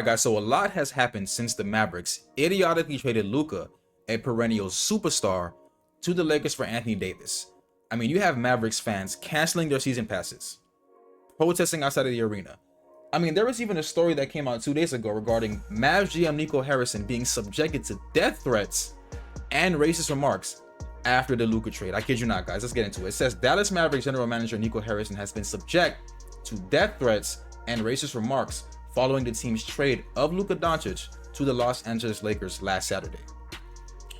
guys, so a lot has happened since the Mavericks idiotically traded Luka, a perennial superstar, to the Lakers for Anthony Davis. I mean, you have Mavericks fans canceling their season passes, protesting outside of the arena. I mean, there was even a story that came out 2 days ago regarding Mavs GM Nico Harrison being subjected to death threats and racist remarks after the Luka trade. I kid you not, guys. Let's get into it. It says Dallas Mavericks general manager Nico Harrison has been subject to death threats and racist remarks following the team's trade of Luka Doncic to the Los Angeles Lakers last Saturday.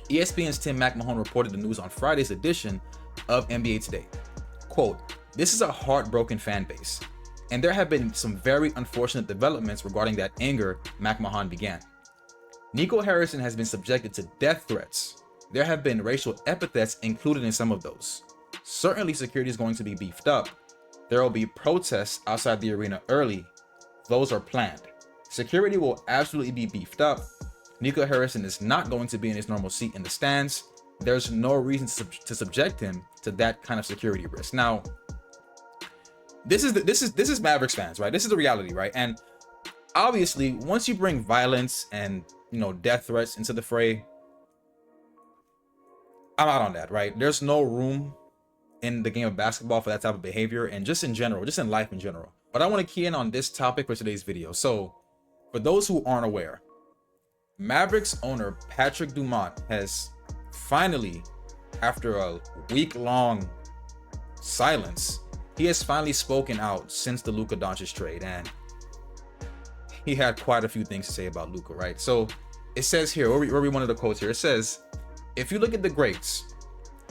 ESPN's Tim McMahon reported the news on Friday's edition of NBA Today. Quote, "This is a heartbroken fan base, and there have been some very unfortunate developments regarding that anger," McMahon began. "Nico Harrison has been subjected to death threats. There have been racial epithets included in some of those. Certainly security is going to be beefed up. There will be protests outside the arena early. Those are planned. Security will absolutely be beefed up. Nico Harrison is not going to be in his normal seat in the stands. There's no reason to subject him to that kind of security risk." Now, this is Mavericks fans, right? This is the reality, right? And obviously, once you bring violence and, death threats into the fray, I'm out on that, right? There's no room in the game of basketball for that type of behavior, and just in general, just in life in general. But I want to key in on this topic for today's video. So, for those who aren't aware, Mavericks owner Patrick Dumont has finally, after a week-long silence, he has finally spoken out since the Luka Doncic trade, and he had quite a few things to say about Luka, right? So it says here, where we one of the quotes here, it says, "If you look at the greats,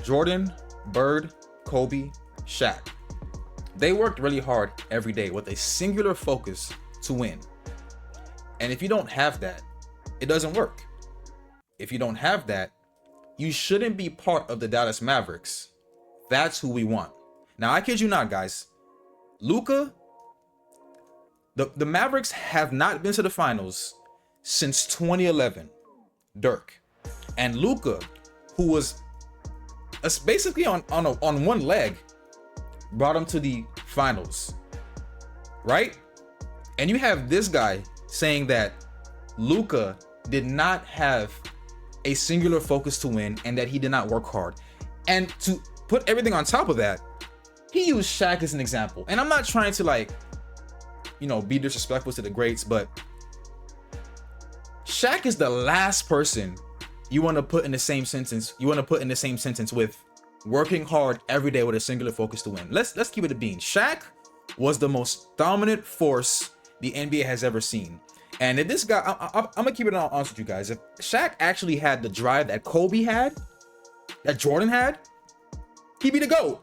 Jordan, Bird, Kobe, Shaq, they worked really hard every day with a singular focus to win. And if you don't have that, it doesn't work. If you don't have that, you shouldn't be part of the Dallas Mavericks. That's who we want." Now, I kid you not, guys. Luka, the Mavericks have not been to the finals since 2011. Dirk. And Luka, who was basically on one leg, brought him to the finals, right? And you have this guy saying that Luka did not have a singular focus to win and that he did not work hard. And to put everything on top of that, he used Shaq as an example. And I'm not trying to be disrespectful to the greats, but Shaq is the last person you want to put in the same sentence. With working hard every day with a singular focus to win. Let's keep it a bean. Shaq was the most dominant force the NBA has ever seen. And if this guy, I'm gonna keep it honest with you guys. If Shaq actually had the drive that Kobe had, that Jordan had, he'd be the GOAT.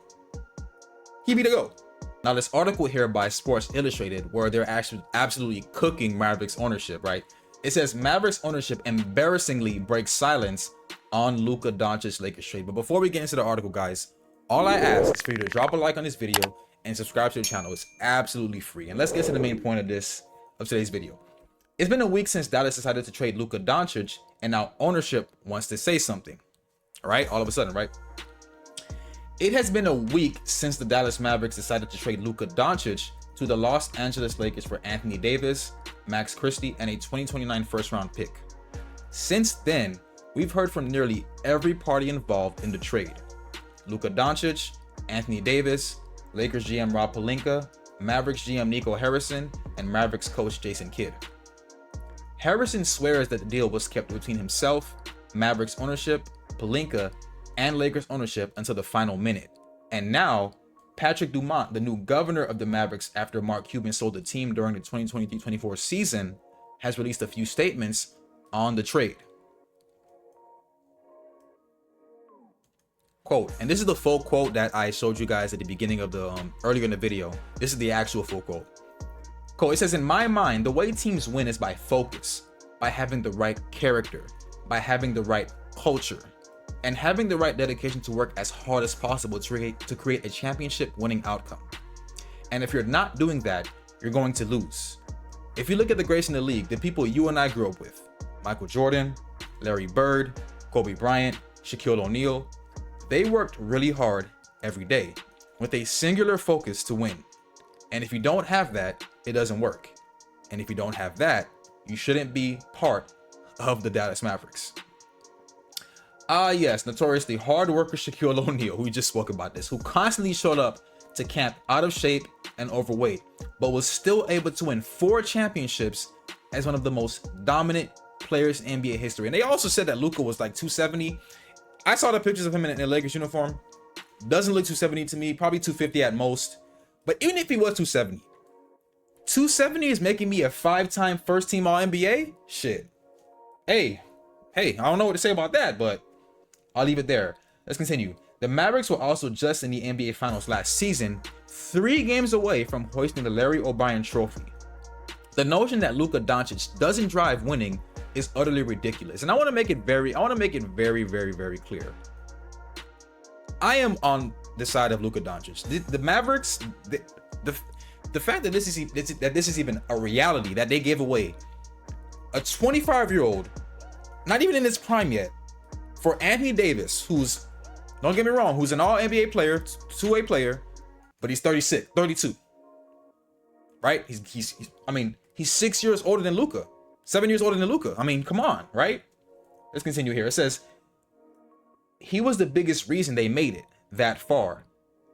Now, this article here by Sports Illustrated, where they're actually absolutely cooking Mavericks ownership, right? It says Mavericks ownership embarrassingly breaks silence on Luka Doncic Lakers trade. But before we get into the article, guys, all I ask is for you to drop a like on this video and subscribe to the channel. It's absolutely free. And let's get to the main point of today's video. It's been a week since Dallas decided to trade Luka Doncic, and now ownership wants to say something. All right, all of a sudden, right? It has been a week since the Dallas Mavericks decided to trade Luka Doncic to the Los Angeles Lakers for Anthony Davis, Max Christie, and a 2029 first-round pick. Since then, we've heard from nearly every party involved in the trade. Luka Doncic, Anthony Davis, Lakers GM Rob Pelinka, Mavericks GM Nico Harrison, and Mavericks coach Jason Kidd. Harrison swears that the deal was kept between himself, Mavericks ownership, Pelinka, and Lakers ownership until the final minute. And now, Patrick Dumont, the new governor of the Mavericks after Mark Cuban sold the team during the 2023-24 season, has released a few statements on the trade. Quote, and this is the full quote that I showed you guys at the beginning of the earlier in the video. This is the actual full quote. Quote, it says, "In my mind, the way teams win is by focus, by having the right character, by having the right culture, and having the right dedication to work as hard as possible to create a championship winning outcome. And if you're not doing that, you're going to lose. If you look at the greats in the league, the people you and I grew up with, Michael Jordan, Larry Bird, Kobe Bryant, Shaquille O'Neal, they worked really hard every day with a singular focus to win. And if you don't have that, it doesn't work. And if you don't have that, you shouldn't be part of the Dallas Mavericks. Yes, notoriously hard worker Shaquille O'Neal, who we just spoke about this, who constantly showed up to camp out of shape and overweight, but was still able to win 4 championships as one of the most dominant players in NBA history. And they also said that Luka was like 270. I saw the pictures of him in a Lakers uniform. Doesn't look 270 to me, probably 250 at most. But even if he was 270, 270 is making me a 5-time first-team All-NBA? Shit. Hey, I don't know what to say about that, but I'll leave it there. Let's continue. The Mavericks were also just in the NBA Finals last season, 3 games away from hoisting the Larry O'Brien Trophy. The notion that Luka Doncic doesn't drive winning is utterly ridiculous, and I want to make it very, very clear. I am on the side of Luka Doncic. The Mavericks, the fact that this is even a reality, that they gave away a 25-year-old, not even in his prime yet, for Anthony Davis, who's, don't get me wrong, who's an all-NBA player, 2-way player, but he's 32, right? He's 6 years older than Luka, 7 years older than Luka. I mean, come on, right? Let's continue here. It says, he was the biggest reason they made it that far,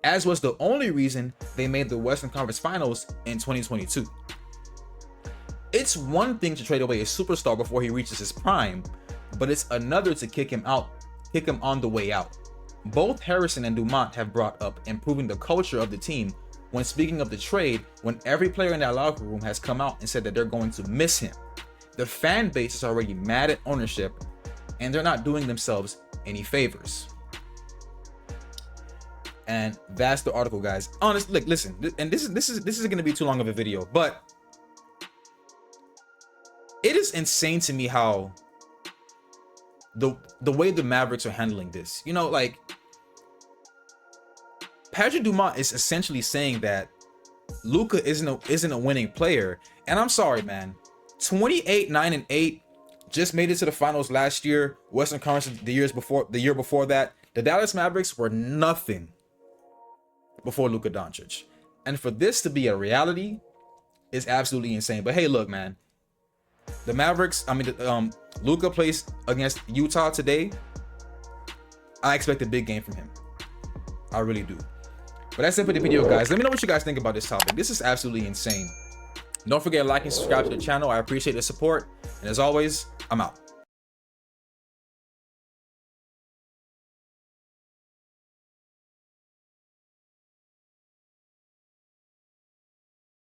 as was the only reason they made the Western Conference Finals in 2022. It's one thing to trade away a superstar before he reaches his prime, but it's another to kick him on the way out. Both Harrison and Dumont have brought up improving the culture of the team when speaking of the trade, when every player in that locker room has come out and said that they're going to miss him. The fan base is already mad at ownership, and they're not doing themselves any favors. And that's the article, guys. Honestly, look, listen, and this is going to be too long of a video, but it is insane to me how the way the Mavericks are handling this. You know, like, Patrick Dumont is essentially saying that Luka isn't a winning player, and I'm sorry, man. 28-9-8, just made it to the finals last year. Western Conference the year before that. The Dallas Mavericks were nothing before Luka Doncic, and for this to be a reality is absolutely insane. But hey, look, man, the Mavericks, Luka plays against Utah today. I expect a big game from him. I really do. But that's it for the video, guys. Let me know what you guys think about this topic. This is absolutely insane. Don't forget to like and subscribe to the channel. I appreciate the support. And as always, I'm out.